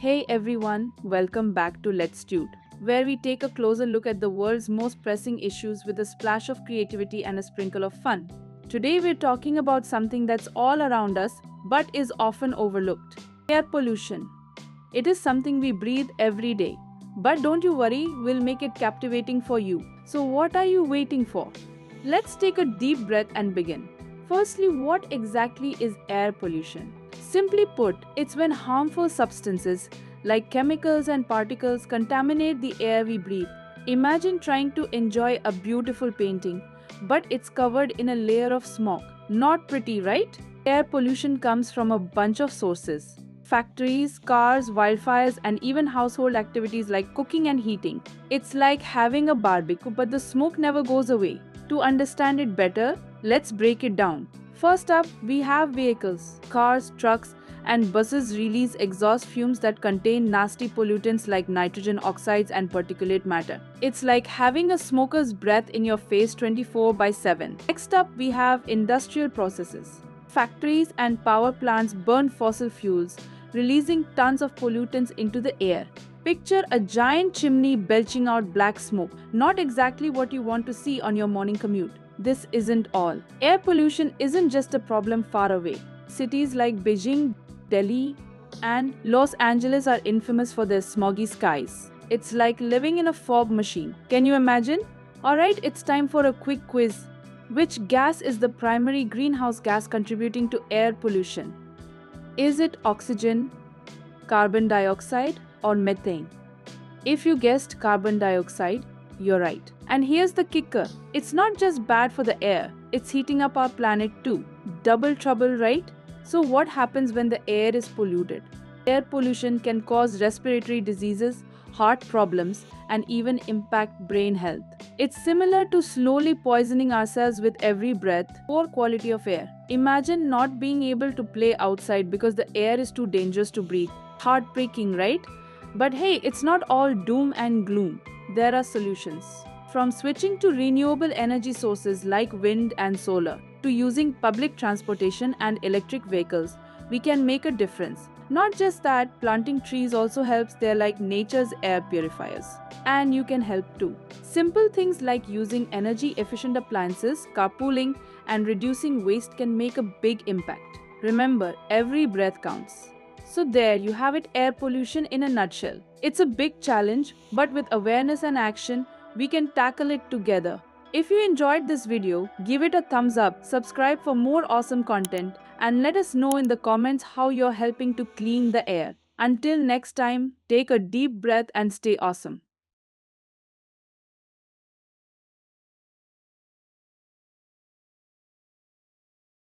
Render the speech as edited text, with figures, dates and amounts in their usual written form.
Hey everyone, welcome back to Let's Dude, where we take a closer look at the world's most pressing issues with a splash of creativity and a sprinkle of fun. Today we're talking about something that's all around us but is often overlooked: air pollution. It is something we breathe every day. But don't you worry, we'll make it captivating for you. So, what are you waiting for? Let's take a deep breath and begin. Firstly, what exactly is air pollution? Simply put, it's when harmful substances like chemicals and particles contaminate the air we breathe. Imagine trying to enjoy a beautiful painting, but it's covered in a layer of smoke. Not pretty, right? Air pollution comes from a bunch of sources: factories, cars, wildfires, and even household activities like cooking and heating. It's like having a barbecue, but the smoke never goes away. To understand it better, let's break it down. First up, we have vehicles. Cars, trucks, and buses release exhaust fumes that contain nasty pollutants like nitrogen oxides and particulate matter. It's like having a smoker's breath in your face 24 by 7. Next up, we have industrial processes. Factories and power plants burn fossil fuels, releasing tons of pollutants into the air. Picture a giant chimney belching out black smoke. Not exactly what you want to see on your morning commute. This isn't all. Air pollution isn't just a problem far away. Cities like Beijing, Delhi, and Los Angeles are infamous for their smoggy skies. It's like living in a fog machine. Can you imagine? Alright, it's time for a quick quiz. Which gas is the primary greenhouse gas contributing to air pollution? Is it oxygen, carbon dioxide, or methane? If you guessed carbon dioxide, you're right. And here's the kicker: it's not just bad for the air, it's heating up our planet too. Double trouble, right? So, what happens when the air is polluted? Air pollution can cause respiratory diseases, heart problems, and even impact brain health. It's similar to slowly poisoning ourselves with every breath. Poor quality of air. Imagine not being able to play outside because the air is too dangerous to breathe. Heartbreaking, right? But hey, it's not all doom and gloom. There are solutions. From switching to renewable energy sources like wind and solar, to using public transportation and electric vehicles, we can make a difference. Not just that, planting trees also helps. They're like nature's air purifiers. And you can help too. Simple things like using energy efficient appliances, carpooling, and reducing waste can make a big impact. Remember, every breath counts. So, there you have it: air pollution in a nutshell. It's a big challenge, but with awareness and action, we can tackle it together. If you enjoyed this video, give it a thumbs up, subscribe for more awesome content, and let us know in the comments how you're helping to clean the air. Until next time, take a deep breath and stay awesome.